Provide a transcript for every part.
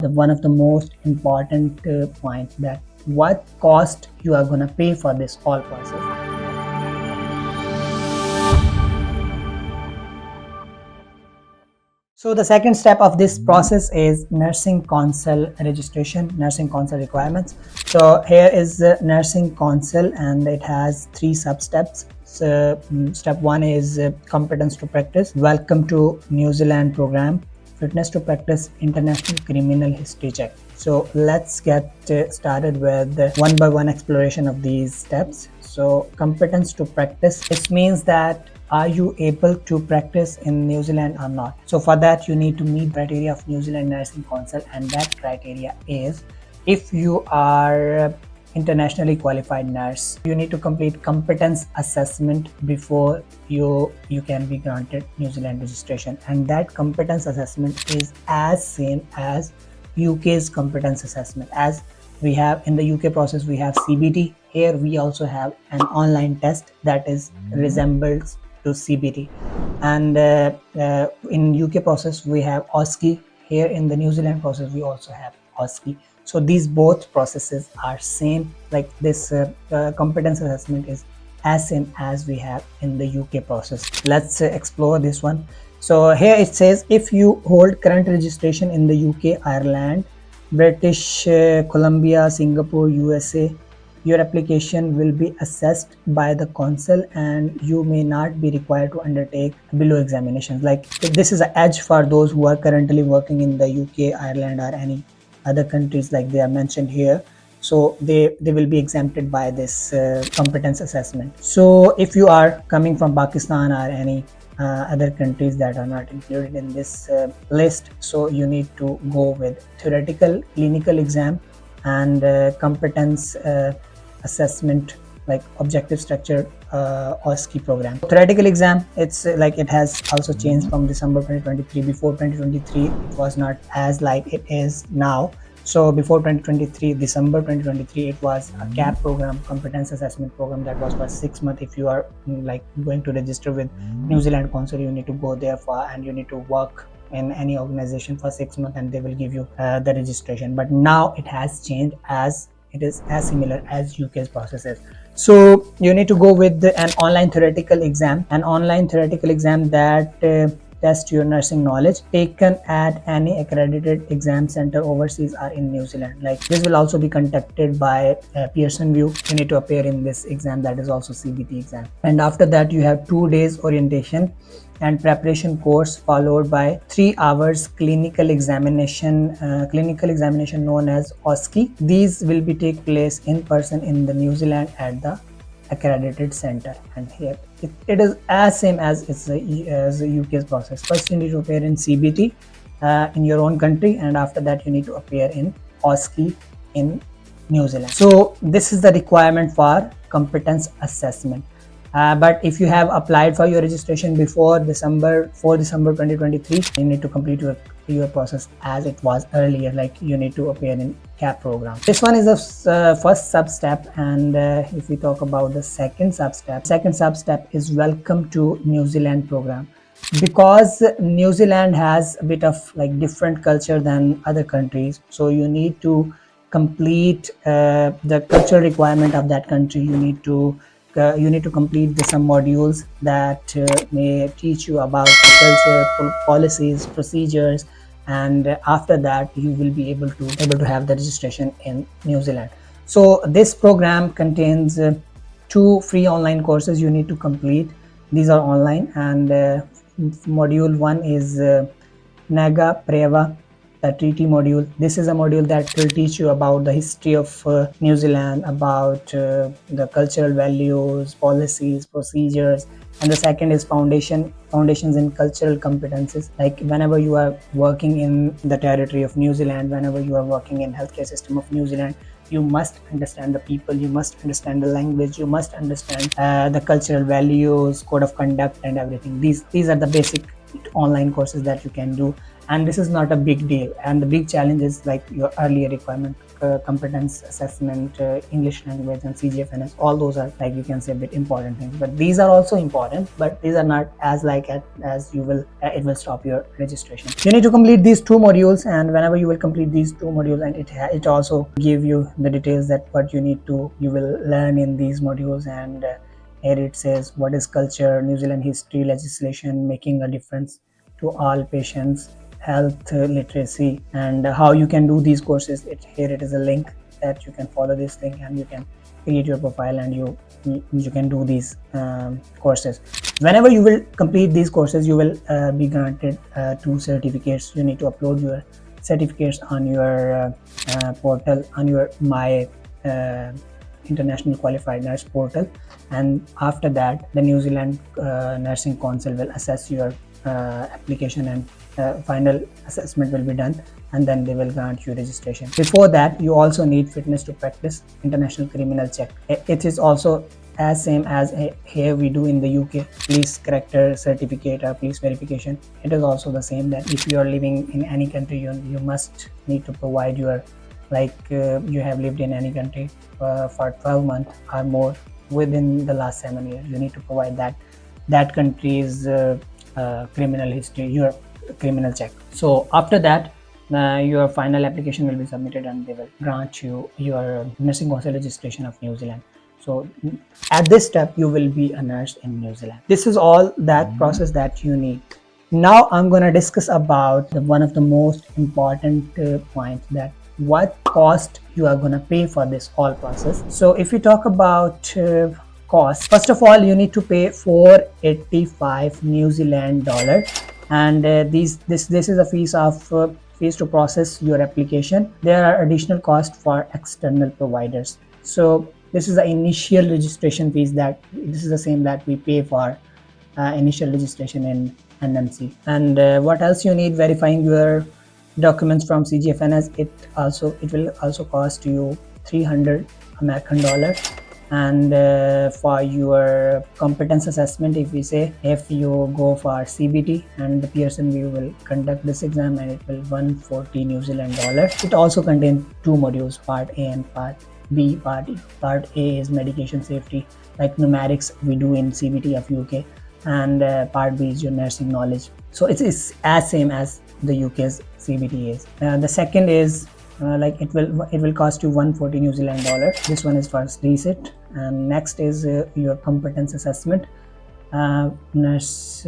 one of the most important points, that what cost you are going to pay for this whole process. So the second step of this process is nursing council registration, nursing council requirements. So here is the nursing council, and it has 3 sub steps. So step 1 is competence to practice, welcome to New Zealand program, fitness to practice, international criminal history check. So let's get started with the one by one exploration of these steps. So competence to practice, it means that are you able to practice in New Zealand or not? So for that you need to meet criteria of New Zealand Nursing Council, and that criteria is if you are internationally qualified nurse, you need to complete competence assessment before you can be granted New Zealand registration, and that competence assessment is as same as UK's competence assessment. As we have in the UK process, we have CBT. Here we also have an online test that is resembles to CBT, and in UK process we have OSCE. Here in the New Zealand process we also have OSCE. So these both processes are same, like this competence assessment is as same as we have in the UK process. Let's explore this one. So here it says if you hold current registration in the UK, Ireland, British Columbia, Singapore, USA, your application will be assessed by the council and you may not be required to undertake below examinations. Like this is an edge for those who are currently working in the UK, Ireland, or any other countries like they are mentioned here. So they will be exempted by this competence assessment. So if you are coming from Pakistan or any other countries that are not included in this list, so you need to go with theoretical clinical exam and competence assessment, like objective structure OSCE program. Theoretical exam, it's like it has also changed from December 2023. Before 2023 it was not as like it is now. So before 2023, December 2023, it was a CAP program, competence assessment program, that was for 6 months. If you are like going to register with New Zealand Council, you need to go there for, and you need to work in any organization for 6 months, and they will give you the registration. But now it has changed, as it is as similar as UK's processes. So you need to go with an online theoretical exam, that test your nursing knowledge, taken at any accredited exam center overseas or in New Zealand. Like this will also be conducted by Pearson VUE. You need to appear in this exam, that is also CBT exam. And after that you have 2 days orientation and preparation course, followed by 3 hours clinical examination known as OSCE. These will be take place in person in the New Zealand at the accredited center. And here it is as same as it's as the UK's process. First you need to appear in CBT in your own country, and after that you need to appear in OSCE in New Zealand. So this is the requirement for competence assessment. But if you have applied for your registration before December 2023, you need to complete your process as it was earlier, like you need to appear in CAP program. This one is the first sub step, and if we talk about the second sub step is welcome to New Zealand program. Because New Zealand has a bit of like different culture than other countries, so you need to complete the cultural requirement of that country. You need to complete some modules that may teach you about the culture, policies, procedures, and after that you will be able to have the registration in New Zealand. So this program contains 2 free online courses you need to complete. These are online, and module 1 is Naga Preva, the treaty module. This is a module that will teach you about the history of New Zealand, about the cultural values, policies, procedures. And the second is foundations in cultural competences. Like whenever you are working in the territory of New Zealand, whenever you are working in healthcare system of New Zealand, you must understand the people, you must understand the language, you must understand the cultural values, code of conduct, and everything. These are the basic online courses that you can do, and this is not a big deal. And the big challenge is like your earlier requirement, competence assessment, English language, and CGFNS. All those are, like, you can say, a bit important things, but these are also important, but these are not as like as you will it will stop your registration. You need to complete these two modules, and whenever you will complete these two modules, and it also give you the details that what you will learn in these modules. And here it says what is culture, New Zealand history, legislation making a difference to all patients, health literacy, and how you can do these courses. Here it is a link that you can follow this link, and you can create your profile, and you can do these courses. Whenever you will complete these courses, you will be granted 2 certificates. You need to upload your certificates on your portal, on your my international qualified nurse portal. And after that, the New Zealand nursing council will assess your application, and final assessment will be done, and then they will grant you registration. Before that, you also need fitness to practice international criminal check. It is also as same as here we do in the UK, police character certificate or police verification. It is also the same, that if you are living in any country, you must need to provide your, like, you have lived in any country for 12 months or more within the last 7 years. You need to provide that country's criminal history, your criminal check. So after that, your final application will be submitted, and they will grant you your nursing council registration of New Zealand. So at this step, you will be a nurse in New Zealand. This is all that process that you need. Now I'm going to discuss about one of the most important points, that what cost you are going to pay for this whole process. So if you talk about cost, first of all, you need to pay 485 New Zealand dollar, and this is a fees to process your application. There are additional costs for external providers. So this is the initial registration fees, that this is the same that we pay for initial registration in NMC. And what else you need? Verifying your documents from CGFNS. It will also cost you 300 American dollar. And for your competence assessment, if you go for CBT and the Pearson, we will conduct this exam, and it will 140 New Zealand dollar. It also contains 2 modules, part A and part B. Part A is medication safety, like numerics we do in CBT of UK, and part B is your nursing knowledge. So it is as same as the UK's CBT is. The second is like it will cost you 140 New Zealand dollar. This one is for reset. And next is your competence assessment, nurse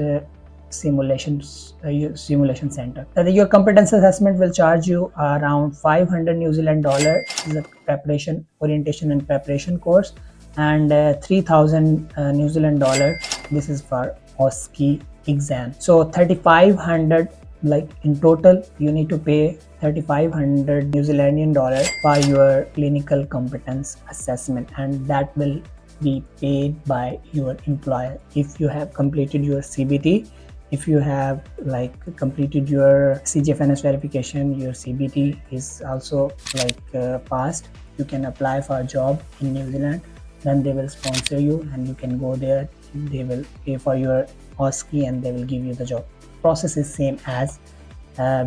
simulation center. Your competence assessment will charge you around 500 New Zealand dollar. This is a orientation and preparation course, and 3000 New Zealand dollar. This is for OSCE exam. So 3500, like in total you need to pay 3500 New Zealand dollar for your clinical competence assessment, and that will be paid by your employer. If you have completed your CBT, if you have like completed your CGFNS verification, your CBT is also like passed, you can apply for a job in New Zealand. Then they will sponsor you, and you can go there. They will pay for your OSCE, and they will give you the job. Process is same as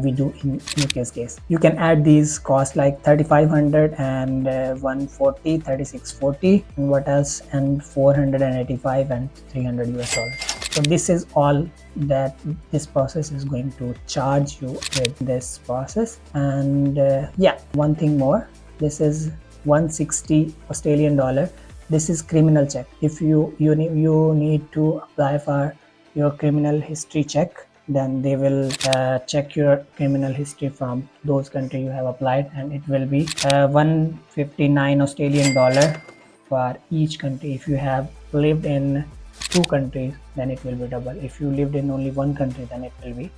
we do in UK's case. You can add these costs like 3500 and 140, 3640, and what else, and 485 and 300 US dollars. So this is all that this process is going to charge you with this process. And yeah, one thing more, this is 160 Australian dollar. This is criminal check. If you need to apply for your criminal history check, then they will check your criminal history from those countries you have applied, and it will be 159 Australian dollar for each country. If you have lived in 2 countries, then it will be double. If you lived in only 1 country, then it will be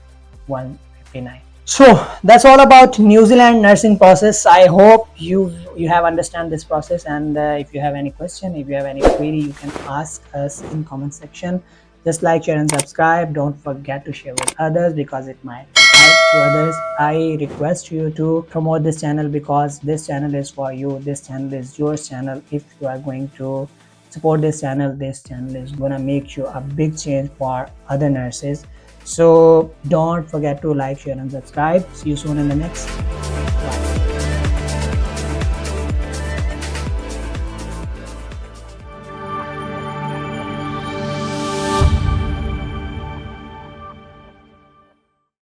159. So that's all about New Zealand nursing process. I hope you have understand this process, and if you have any question, if you have any query, you can ask us in comment section. Just like, share and subscribe. Don't forget to share with others, because it might help to others. I request you to promote this channel, because this channel is for you. This channel is your channel. If you are going to support this channel is going to make you a big change for other nurses. So don't forget to like, share and subscribe. See you soon in the next